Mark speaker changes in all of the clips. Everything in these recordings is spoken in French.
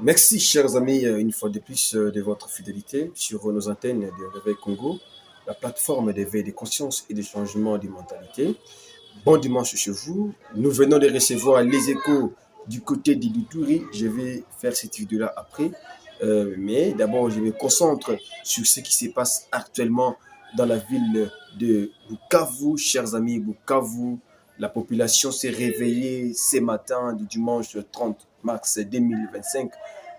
Speaker 1: Merci, chers amis, une fois de plus, de votre fidélité sur nos antennes de Réveil Congo, la plateforme d'éveil des consciences et de changement des mentalités. Bon dimanche chez vous. Nous venons de recevoir les échos du côté d'Iduturi. Je vais faire cette vidéo-là après. Mais d'abord, je me concentre sur ce qui se passe actuellement dans la ville de Bukavu. Chers amis, Bukavu, la population s'est réveillée ce matin du dimanche 30 mars 2025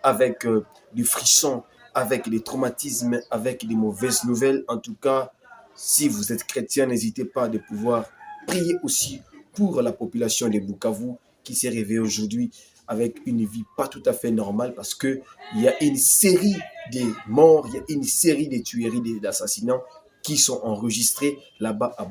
Speaker 1: avec du frisson, avec des traumatismes, avec des mauvaises nouvelles. En tout cas, si vous êtes chrétien, n'hésitez pas de pouvoir prier aussi pour la population de Bukavu qui s'est réveillée aujourd'hui avec une vie pas tout à fait normale parce que il y a une série de morts, il y a une série de tueries, d'assassinats qui sont enregistrés là-bas à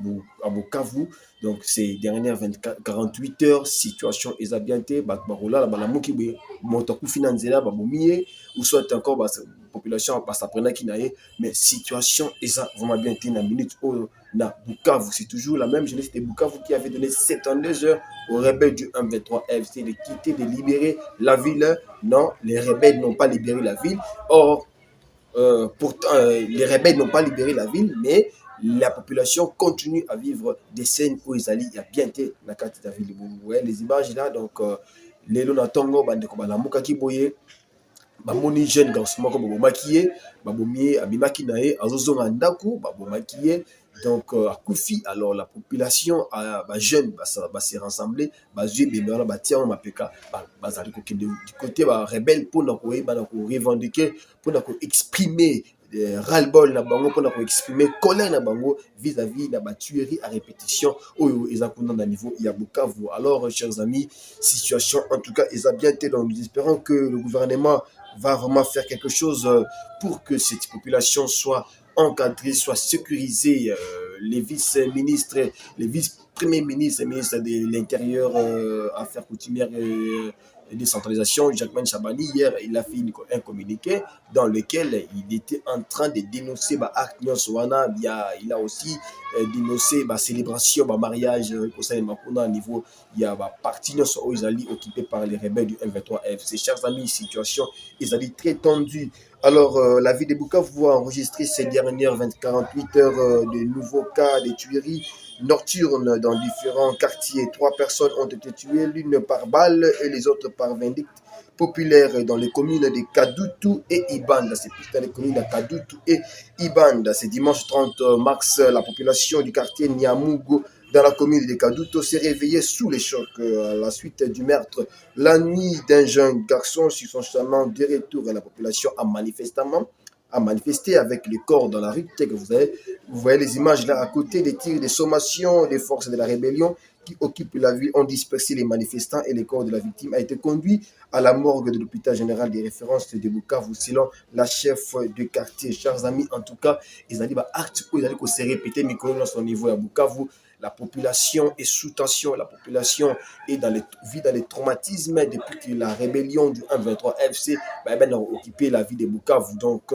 Speaker 1: Bukavu. Donc, ces dernières 24, 48 heures, situation esabiante, barola, la muki, motoku finanzela, babomie, ou soit encore, population, s'apprenait qui naïe, mais situation esa vraiment bien été la minute où na Bukavu, c'est toujours la même jeunesse de Bukavu qui avait donné 72 heures aux rebelles du 1-23 FC de quitter, de libérer la ville. Non, les rebelles n'ont pas libéré la ville. Or, pourtant, les rebelles n'ont pas libéré la ville, mais la population continue à vivre des scènes où ils allaient, il y a bien été la carte de la ville. Vous voyez les images là, donc les Lonatongo, Bandeko Balamuka Kiboye, bamoni jeune garçon moko babomaki ye babomi ye abimaki na ye azozonga ndako babomaki ye donc akufi. Alors la population bajeune base rassemble bazwi ebembe wana batia wana mapeka bazali kokende du côté barebelle mpona koyebana korevendique mpona koexprime ras-le-bol na bango, mpona koexprime colère na bango vis-à-vis na batuerie à répétition oyo eza kuna na niveau ya Bukavu. Alors chers amis, situation en tout cas eza bien te, donc nous espérons que le gouvernement va vraiment faire quelque chose pour que cette population soit encadrée, soit sécurisée. Les vice-ministres, les vice-premiers ministres, les ministres de l'Intérieur, Affaires coutumières et décentralisation, Jacquemin Chabani, hier, il a fait un communiqué dans lequel il était en train de dénoncer l'acte Nyonsoana. Il a aussi dénoncé la célébration, le mariage au sein de Makuna. Au niveau, il y a la partie où ils allaient occupés par les rebelles du M23 FC. Chers amis, situation ils allaient très tendue. Alors, la ville de Bukavu a enregistré ces dernières 48 heures de nouveaux cas de tueries nocturnes dans différents quartiers. 3 personnes ont été tuées, l'une par balle et les autres par vindicte populaire dans les communes de Kadutu et Ibanda. C'est plus dans les communes de Kadutu et Ibanda. C'est dimanche 30 mars, la population du quartier Niamugo dans la commune de Kaduto s'est réveillée sous les chocs à la suite du meurtre la nuit d'un jeune garçon sur son chemin de retour. La population a manifesté avec les corps dans la rue. Vous voyez les images là à côté des tirs, des sommations des forces de la rébellion qui occupent la ville ont dispersé les manifestants et les corps de la victime a été conduit à la morgue de l'hôpital général des références de Bukavu selon la chef de quartier. Chers amis, en tout cas, ils allaient acte où ils allaient se répéter mais dans son niveau à Bukavu. La population est sous tension, la population est vit dans les traumatismes depuis que la rébellion du 1-23 FC a occupé la ville de Bukavu. Donc,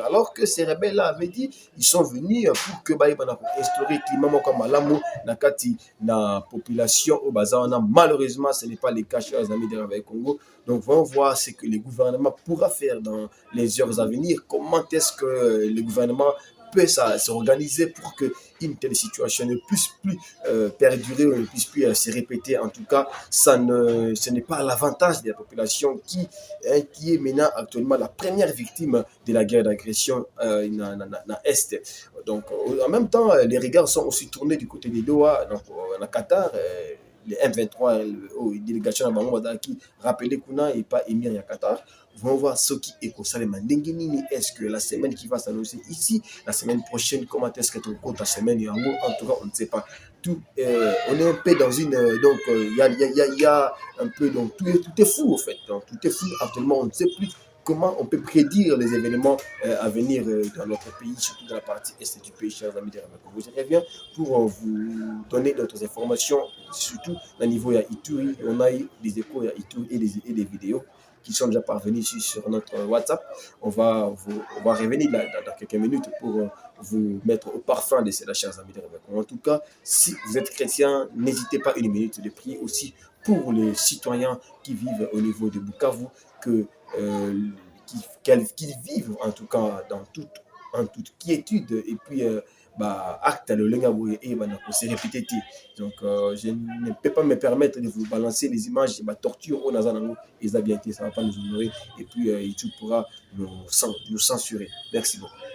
Speaker 1: alors que ces rebelles-là avaient dit, ils sont venus pour que instaurer le climat comme Malamu, Nakati, la population au Bazana. Malheureusement, ce n'est pas le cas, chers amis de Réveil Congo. Donc, on va voir ce que le gouvernement pourra faire dans les heures à venir. Comment est-ce que le gouvernement peut s'organiser pour qu'une telle situation ne puisse plus perdurer ou ne puisse plus se répéter. En tout cas, ce n'est pas à l'avantage de la population qui est maintenant actuellement la première victime de la guerre d'agression dans l'Est. Donc, en même temps, les regards sont aussi tournés du côté des Doha, donc en Qatar. Les M23, les délégations qui rappelaient Kuna et pas émir à Qatar, vont voir ce qui est concerné. Est-ce que la semaine qui va s'annoncer ici, la semaine prochaine, comment est-ce que tu comptes la semaine en gros, en tout cas, on ne sait pas. Tout, on est un peu dans une. Donc, y a un peu. Donc, tout est fou, en fait. Donc, tout est fou. Actuellement, on ne sait plus comment on peut prédire les événements à venir dans notre pays, surtout dans la partie est du pays, chers amis de Ramakobo. Je reviens pour vous donner d'autres informations, surtout au niveau de Ituri. On a eu des échos à Ituri et des vidéos qui sont déjà parvenus ici sur notre WhatsApp. On va revenir dans quelques minutes pour vous mettre au parfum de cela, chers amis de Réveil. En tout cas, si vous êtes chrétien, n'hésitez pas une minute de prier aussi pour les citoyens qui vivent au niveau de Bukavu, que, euh, qu'ils vivent en tout cas en toute quiétude et puis acte le lenga et se répéter. Donc je ne peux pas me permettre de vous balancer les images de torture au Nazanango et ça bien été, ça va pas nous honorer et puis YouTube pourra nous censurer. Merci beaucoup.